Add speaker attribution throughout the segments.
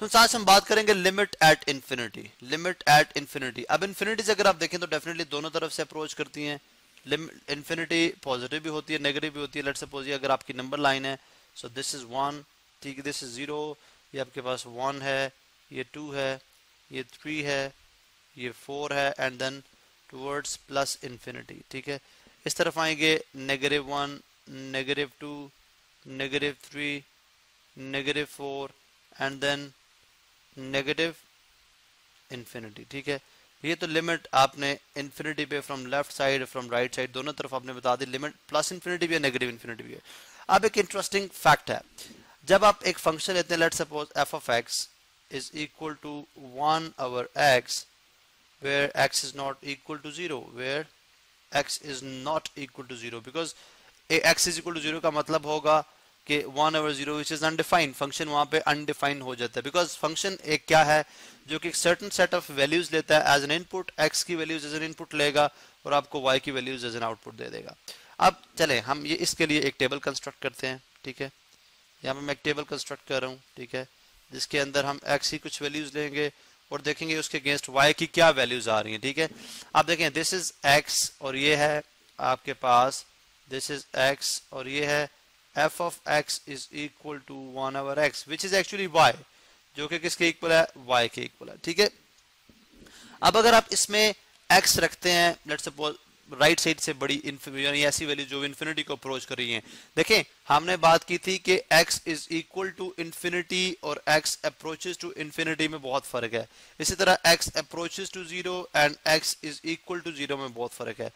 Speaker 1: तो आज हम बात करेंगे limit at infinity. Limit at infinity, अब इन्फिनिटी से अगर आप देखें तो डेफिनेटली दोनों तरफ से अप्रोच करती हैं। इन्फिनिटी पॉजिटिव भी होती है, नेगेटिव भी होती है। लेट्स सपोज ये अगर आपकी नंबर लाइन है, सो दिस इज 1, ठीक है, दिस इज 0, ये आपके पास 1 है, ये 2 है, ये 3 है, ये 4 है, and then towards plus infinity, ठीक है। इस तरफ आएंगे -1, -2, -3, -4 एंड देन नेगेटिव इन्फिनिटी, ठीक है। ये तो लिमिट आपने इन्फिनिटी पे from left side from right side दोनों तरफ आपने बता दी। लिमिट प्लस इन्फिनिटी भी है, नेगेटिव इन्फिनिटी भी है। अब एक इंटरेस्टिंग फैक्ट है, जब आप एक फंक्शन लेते हैं, let's suppose f of x is equal to 1 over x where x is not equal to 0, where x is not equal to 0, because x is equal to 0 का मतलब होगा कि 1 over 0 which is undefined, function वहां पे undefined हो जाता है। Because function एक क्या है जो कि एक सर्टन सेट ऑफ वैल्यूज लेता है एज एन इनपुट, x की वैल्यूज एज एन इनपुट लेगा और आपको y की वैल्यूज एज एन आउटपुट दे देगा। अब चले हम ये इसके लिए एक टेबल कंस्ट्रक्ट करते हैं, ठीक है। यहाँ पे मैं एक टेबल कंस्ट्रक्ट कर रहा हूँ, ठीक है, जिसके अंदर हम x की कुछ वैल्यूज लेंगे और देखेंगे उसके अगेंस्ट y की क्या वैल्यूज आ रही हैं, ठीक है। आप देखें दिस इज x और ये है आपके पास दिस इज x और ये है f of x is equal to 1 over x which is actually y, जो कि किसके इक्वल है, y के इक्वल है, ठीक है। अब अगर आप इसमें x रखते हैं, लेट्स सपोज राइट साइड से बड़ी यानी ऐसी वैल्यू जो इन्फिनिटी को अप्रोच कर रही है। देखें हमने बात की थी कि x is equal to infinity और x अप्रोचेस टू इन्फिनिटी में बहुत फर्क है। इसी तरह x approaches to 0 and x is equal to 0 में बहुत फर्क है।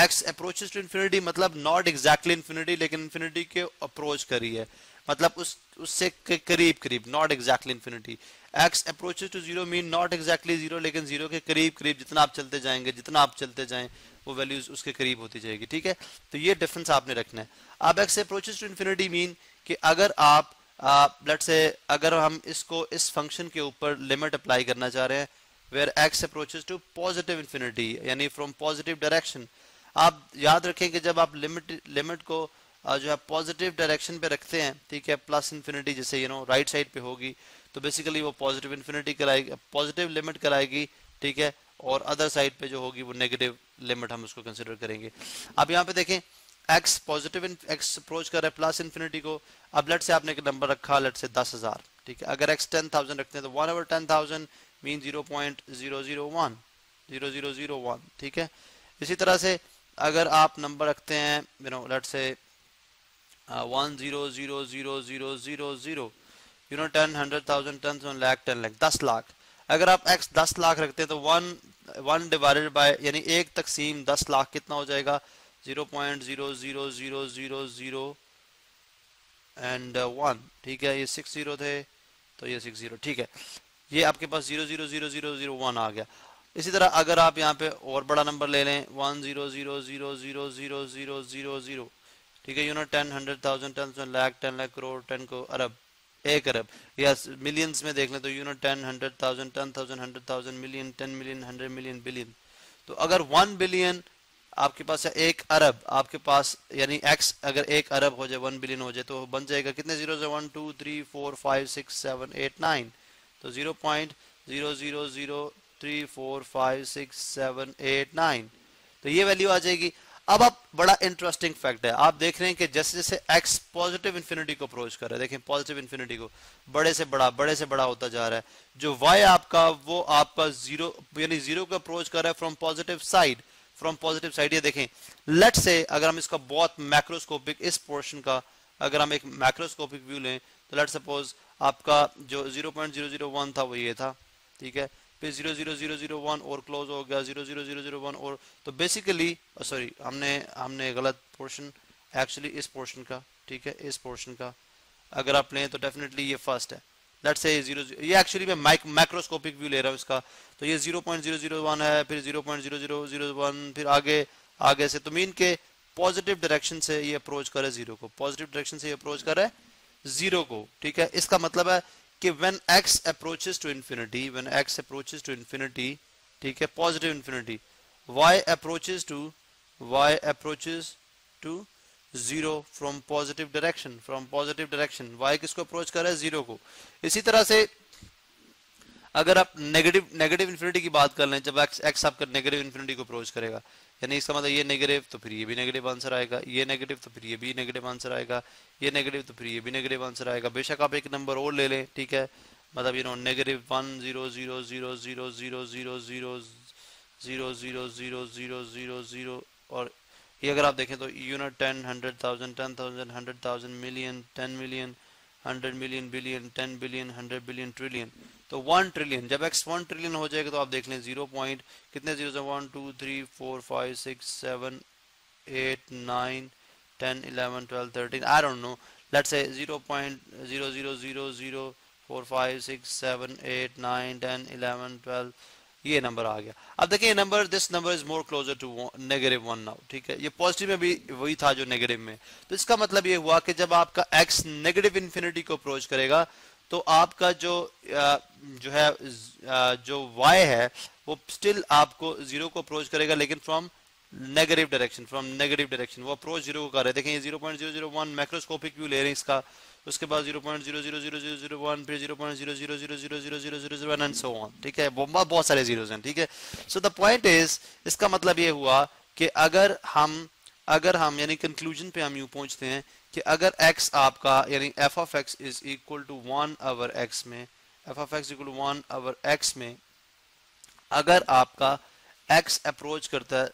Speaker 1: x अप्रोचेस टू इन्फिनिटी मतलब नॉट एग्जैक्टली इन्फिनिटी, लेकिन इन्फिनिटी के अप्रोच करी है, मतलब उससे करीब करीब, not exactly infinity. x approaches to 0 mean not exactly 0, लेकिन 0 के करीब करीब, जितना आप चलते जाएंगे, जितना आप चलते जाएं वो वैल्यूज उसके करीब होती जाएगी, ठीक है। तो ये डिफरेंस आपने रखना है। अब x approaches to infinity mean कि अगर आप लेट्स से अगर हम इसको इस फंक्शन के ऊपर लिमिट अप्लाई करना चाह रहे हैं where x approaches to positive infinity, यानी फ्रॉम पॉजिटिव डायरेक्शन। आप याद रखें कि जब आप लिमिट को जो है पॉजिटिव डायरेक्शन पे रखते हैं, ठीक है, प्लस इन्फिनिटी जैसे राइट साइड पे होगी तो बेसिकली वो पॉजिटिव इन्फिनिटी कराएगी, पॉजिटिव लिमिट कराएगी, ठीक है, और अदर साइड पे जो होगी वो नेगेटिव लिमिट हम उसको कंसिडर करेंगे। अब यहाँ पे देखें x पॉजिटिव x अप्रोच कर रहा है प्लस इन्फिनिटी को। अब लेट से आपने एक नंबर रखा, लेट से 10,000, ठीक है। अगर x 10,000 रखते हैं तो 1 over 10,000 मीन 0.001 0001, ठीक है। इसी तरह से अगर आप नंबर रखते हैं लेट से 1,0,0,0,0,0, 10, 100,000, 10,000, लाख, 10 लाख, 10 लाख। अगर आप x 10 लाख रखते हैं तो 1 डिवाइडेड बाय यानी 1 तकसीम 10 लाख कितना हो जाएगा, 0.00000 एंड 1, ठीक है। ये 6 0 थे तो ये 6 0, ठीक है। ये आपके पास 0.00001 आ गया। इसी तरह अगर आप यहाँ पे और बड़ा नंबर ले लें 1,0,0,0,0,0,0,0,0, ठीक है, 10, 100,000, 10,000, लाख, 10 लाख, करोड़, 10 को अरब, 1 अरब, या मिलियंस में देख लें तो 10, 100,000, 10,000, 100,000, मिलियन, 10 मिलियन, 100 मिलियन, बिलियन। तो अगर 1 बिलियन आपके पास है, 1 अरब आपके पास, यानी x अगर 1 अरब हो जाए, 1 बिलियन हो जाए तो बन जाएगा कितने जीरो से, 1 2 3 4 5 6 7 8 9, तो 0.00003 4 5 6 7 8 9, तो ये वैल्यू आ जाएगी। अब आप बड़ा इंटरेस्टिंग फैक्ट है, आप देख रहे हैं कि जैसे जैसे x पॉजिटिव इन्फिनिटी को अप्रोच कर रहा है, देखें पॉजिटिव इन्फिनिटी को बड़े से बड़ा होता जा रहा है, जो y आपका वो आपका 0 यानी 0 को अप्रोच कर रहा है from positive side, from positive side. ये देखें लेट से अगर हम इसका बहुत मैक्रोस्कोपिक इस पोर्शन का अगर हम एक मैक्रोस्कोपिक व्यू लें तो लेट सपोज आपका जो 0.001 था वो ये था, ठीक है, फिर 0.0001 और क्लोज हो गया 0.0001 और, तो बेसिकली सॉरी हमने गलत पोर्शन, एक्चुअली इस पोर्शन का, ठीक है, इस पोर्शन का अगर आप लें तो डेफिनेटली ये फर्स्ट है। लेट्स से 0, ये एक्चुअली मैं मैक्रोस्कोपिक व्यू ले रहा हूँ इसका, तो ये 0.001 है, फिर 0.0001, फिर आगे से, तो मीन के पॉजिटिव डायरेक्शन से ये अप्रोच करे 0 को, पॉजिटिव डायरेक्शन से ये अप्रोच करे 0 को, ठीक है। इसका मतलब है कि when x approaches to infinity, ठीक है, positive infinity, y approaches to 0 from positive direction, y किसको अप्रोच कर रहा है, 0 को। इसी तरह से अगर आप नेगेटिव नेगेटिव इन्फिनिटी की बात कर लें, जब एक्स आपका नेगेटिव इन्फिनिटी को अप्रोच करेगा, यानी इसका मतलब ये नेगेटिव तो फिर ये भी नेगेटिव आंसर आएगा, ये नेगेटिव तो फिर ये भी नेगेटिव आंसर आएगा, ये नेगेटिव तो फिर ये भी नेगेटिव आंसर आएगा। बेशक आप एक नंबर और ले लें, ठीक है, मतलब नेगेटिव 1 0 0 0 0 0 0 0 0 0 0 0 0 और ये अगर आप देखें तो unit 10 100,000 10,000 100,000 million 10 million 100 million billion 10 billion 100 billion trillion. तो 1 ट्रिलियन, जब x 1 ट्रिलियन हो जाएगा तो आप देख लें 0 पॉइंट कितने जीरो है, 1 2 3 4 5 6 7 8 9 10 11 12 13 I don't know, let's say 0.0000456789109101112 ये नंबर आ गया। अब देखिए ये number, this number is more closer to -1 now, ठीक है, ये पॉजिटिव में भी वही था जो नेगेटिव में। तो इसका मतलब ये हुआ कि जब आपका x नेगेटिव इन्फिनिटी को अप्रोच करेगा तो आपका जो है जो y है वो स्टिल आपको जीरो को अप्रोच करेगा, लेकिन फ्रॉम नेगेटिव डायरेक्शन, वो अप्रोच जीरो को कर रहे हैं। देखें ये 0.001 मैक्रोस्कोपिक व्यू ले रहे हैं इसका, उसके बाद 0.0000001, फिर 0.000000001 एंड सो ऑन, ठीक है, बहुत सारे जीरोस हैं, ठीक है। सो द पॉइंट इज, इसका मतलब ये हुआ कि अगर हम यानी कंक्लूजन पे हम यूं पहुंचते हैं कि अगर x आपका यानी f of x is equal to 1 over x में, f of x equal to 1 over x में अगर आपका x अप्रोच करता है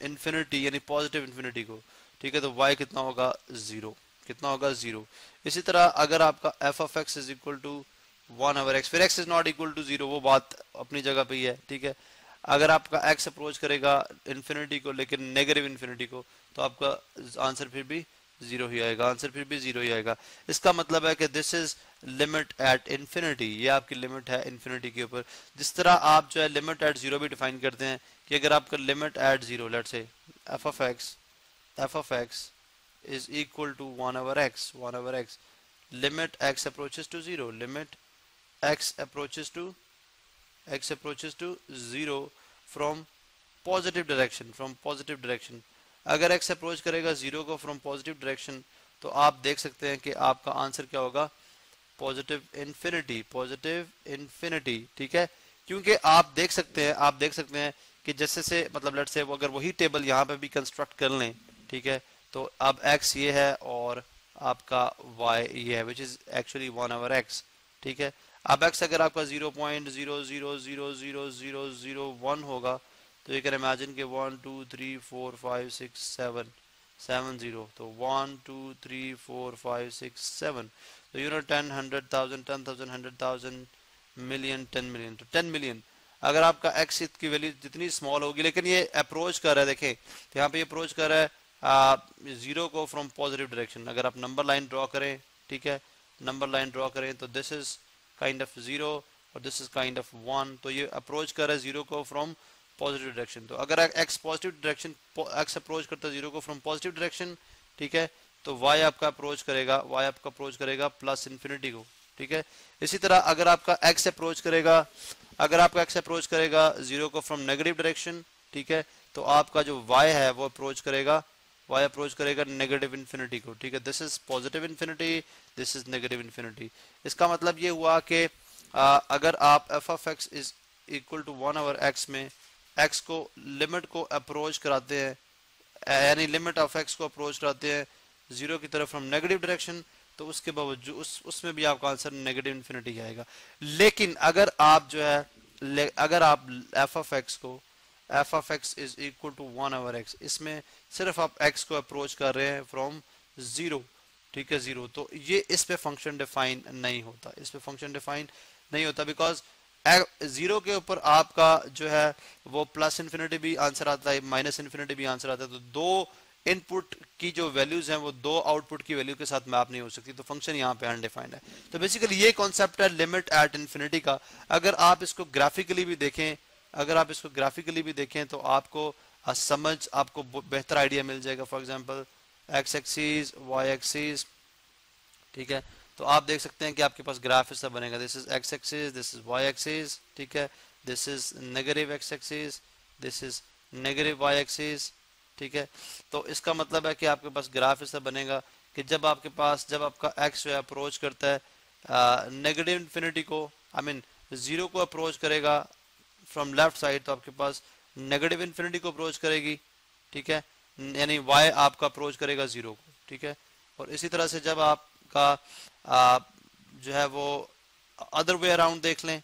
Speaker 1: इन्फिनिटी यानी पॉजिटिव इन्फिनिटी को, ठीक है, तो y कितना होगा, 0, कितना होगा, 0। इसी तरह अगर आपका f of x is equal to 1 over x, फिर x is not equal to 0, वो बात अपनी जगह पे ही है, ठीक है। अगर आपका x अप्रोच करेगा इन्फिनिटी को लेकिन नेगेटिव इन्फिनिटी को, तो आपका आंसर फिर भी 0 ही आएगा, आंसर फिर भी 0 ही आएगा। इसका मतलब है कि this is limit at infinity, ये आपकी लिमिट है इन्फिनिटी के ऊपर। जिस तरह आप जो है लिमिट एट 0 भी डिफाइन करते हैं कि अगर आपका limit at 0, let's say f of x is equal to 1 over x, limit x approaches to 0, limit x approaches to 0 from positive direction, अगर x अप्रोच करेगा 0 को फ्रॉम पॉजिटिव डायरेक्शन तो आप देख सकते हैं कि आपका आंसर क्या होगा, पॉजिटिव इन्फिनिटी, ठीक है। क्योंकि आप देख सकते हैं कि जैसे से मतलब लेट्स से अगर वही टेबल यहाँ पे भी कंस्ट्रक्ट कर लें, ठीक है, तो अब x ये है और आपका y ये है, which is actually 1 over x, ठीक है। अब x अगर आपका 0.0000001 होगा तो यू कैन इमेजिन के 1 2 3 4 5 6 7 0, तो 1 2 3 4 5 6 7, तो 10 100,000 10,000 100,000 मिलियन 10 मिलियन, तो 10 मिलियन। अगर आपका x की वैल्यू जितनी स्मॉल होगी, लेकिन ये अप्रोच कर रहा है, देखें तो यहाँ पे अप्रोच कर रहा है 0 को फ्रॉम पॉजिटिव डायरेक्शन। अगर आप नंबर लाइन ड्रॉ करें, ठीक है, नंबर लाइन ड्रॉ करें तो दिस इज काइंड ऑफ 0 और दिस इज काइंड ऑफ 1, तो ये अप्रोच कर रहा है 0 को फ्रॉम पॉजिटिव डायरेक्शन। तो अगर x positive direction, x approach करता है 0 को फ्रॉम पॉजिटिव डायरेक्शन, ठीक है, तो y आपका अप्रोच करेगा प्लस इन्फिनिटी को, ठीक है। इसी तरह अगर आपका x अप्रोच करेगा 0 को फ्रॉम नेगेटिव डायरेक्शन, ठीक है, तो आपका जो y है वो अप्रोच करेगा नेगेटिव इन्फिनिटी को, ठीक है। This is positive infinity, this is negative infinity. इसका मतलब ये हुआ कि अगर आप f of x is equal to 1 over x में x को लिमिट को अप्रोच कराते हैं, यानी लिमिट ऑफ x को अप्रोच कराते हैं 0 की तरफ फ्रॉम नेगेटिव डायरेक्शन, तो उसके बावजूद उसमें भी आपका आंसर नेगेटिव इन्फिनिटी आएगा। लेकिन अगर आप जो है अगर आप f of x is equal to 1 over x, इसमें सिर्फ आप x को अप्रोच कर रहे हैं फ्रॉम 0, ठीक है, 0, तो ये इस पे फंक्शन डिफाइन नहीं होता, बिकॉज 0 के ऊपर आपका जो है वो प्लस इन्फिनिटी भी आंसर आता है, माइनस इन्फिनिटी भी आंसर आता है, तो दो इनपुट की जो वैल्यूज हैं वो दो आउटपुट की वैल्यू के साथ मैप नहीं हो सकती, तो फंक्शन यहाँ पे अनडिफाइंड है। तो बेसिकली ये कॉन्सेप्ट है लिमिट एट इन्फिनिटी का। अगर आप इसको ग्राफिकली भी देखें तो आपको समझ, आपको बेहतर आइडिया मिल जाएगा। For example x axis, y axis, ठीक है, तो आप देख सकते हैं कि आपके पास ग्राफ ऐसा बनेगा, this is x axis, this is y axis, ठीक है, this is negative x axis, this is negative y axis, ठीक है। तो इसका मतलब है कि आपके पास ग्राफ ऐसा बनेगा कि जब आपका x जो है अप्रोच करता है नेगेटिव इन्फिनिटी को, जीरो को अप्रोच करेगा फ्रॉम लेफ्ट साइड तो आपके पास नेगेटिव इन्फिनिटी को अप्रोच करेगी, ठीक है, यानी y आपका अप्रोच करेगा जीरो को, ठीक है। और इसी तरह से जब आपका जो है वो अदर वे अराउंड देख लें,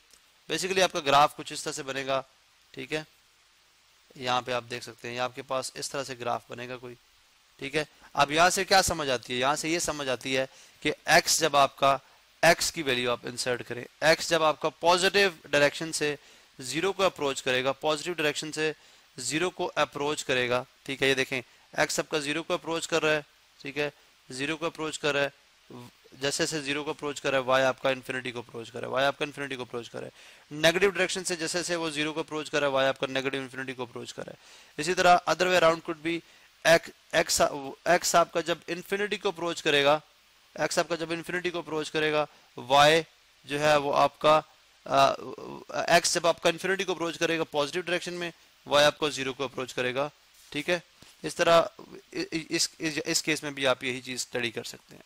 Speaker 1: बेसिकली आपका ग्राफ कुछ इस तरह से बनेगा, ठीक है। यहाँ पे आप देख सकते हैं, यहाँ आपके पास इस तरह से ग्राफ बनेगा कोई, ठीक है। अब यहाँ से क्या समझ आती है, यहाँ से ये समझ आती है कि x जब आपका x की वैल्यू आप इंसर्ट करें, x जब आपका पॉजिटिव डायरेक्शन से जीरो को अप्रोच करेगा, पॉजिटिव डायरेक्शन से जीरो को अप्रोच करेगा, ठीक है। ये देखें x आपका जीरो को अप्रोच कर रहा है, ठीक है, जीरो को अप्रोच कर रहा है, जैसे जैसे जीरो को अप्रोच कर रहा है y आपका इन्फिनिटी को अप्रोच कर रहा है, y आपका इन्फिनिटी को अप्रोच कर रहा है। नेगेटिव डायरेक्शन से जैसे जैसे वो जीरो को अप्रोच कर रहा है y आपका नेगेटिव इन्फिनिटी को अप्रोच कर रहा है। इसी तरह other way around could be x आपका जब इन्फिनिटी को अप्रोच करेगा, x आपका जब इन्फिनिटी को अप्रोच करेगा, y जो है वो आपका x जब आपका इन्फिनिटी को अप्रोच करेगा पॉजिटिव डायरेक्शन में, y आपको जीरो को अप्रोच करेगा, ठीक है। इस तरह इस केस में भी आप यही चीज स्टडी कर सकते हैं।